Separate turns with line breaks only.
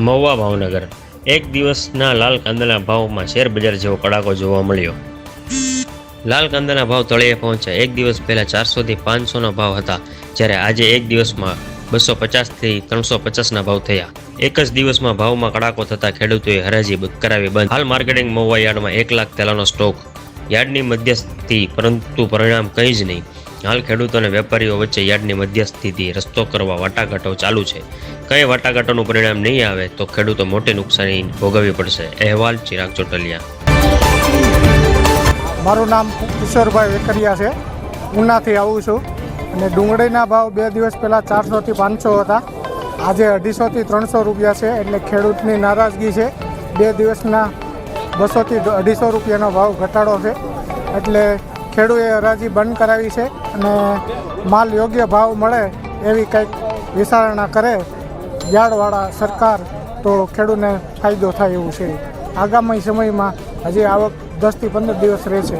મહુવા ભાવનગર એક દિવસના લાલ કાંદાના ભાવમાં શેર બજાર જેવો કડાકો જોવા મળ્યો। લાલ કાંદાના ભાવ તળિયે પહોંચ્યા। એક દિવસ પહેલા 400 થી 500 ભાવ હતા, જ્યારે આજે એક દિવસમાં 250 થી 350 ભાવ થયા। એક જ દિવસમાં ભાવમાં કડાકો થતા ખેડૂતોએ હરાજી કરાવી બંધ। હાલ માર્કેટિંગ મહુવા યાર્ડમાં 1 લાખ તેલાનો સ્ટોક, યાર્ડની મધ્યસ્થી, પરંતુ પરિણામ કંઈ જ નહીં। હાલ ખેડૂતો અને વેપારીઓ વચ્ચે યાર્ડની મધ્યસ્થીથી રસ્તો કરવા વાટાઘાટો ચાલુ છે। કઈ વાટાઘાટોનું પરિણામ નહીં આવે તો ખેડૂતો મોટી નુકસાની ભોગવવી પડશે। અહેવાલ ચિરાગ ચોટલિયા।
મારું નામ કિશોરભાઈ વેકરિયા છે, ઉનાથી આવું છું। અને ડુંગળીના ભાવ 2 દિવસ પહેલાં 400 થી 500 હતા, આજે 250 થી 300 રૂપિયા છે। એટલે ખેડૂતની નારાજગી છે। 2 દિવસના 200 થી 250 રૂપિયાનો ભાવ ઘટાડો છે, એટલે ખેડૂએ હરાજી બંધ કરાવી છે અને માલ યોગ્ય ભાવ મળે એવી કંઈક વિચારણા કરે યાર્ડવાળા સરકાર, તો ખેડૂતને ફાયદો થાય એવું છે। આગામી સમયમાં હજી આવક 10 થી 15 દિવસ રહેશે।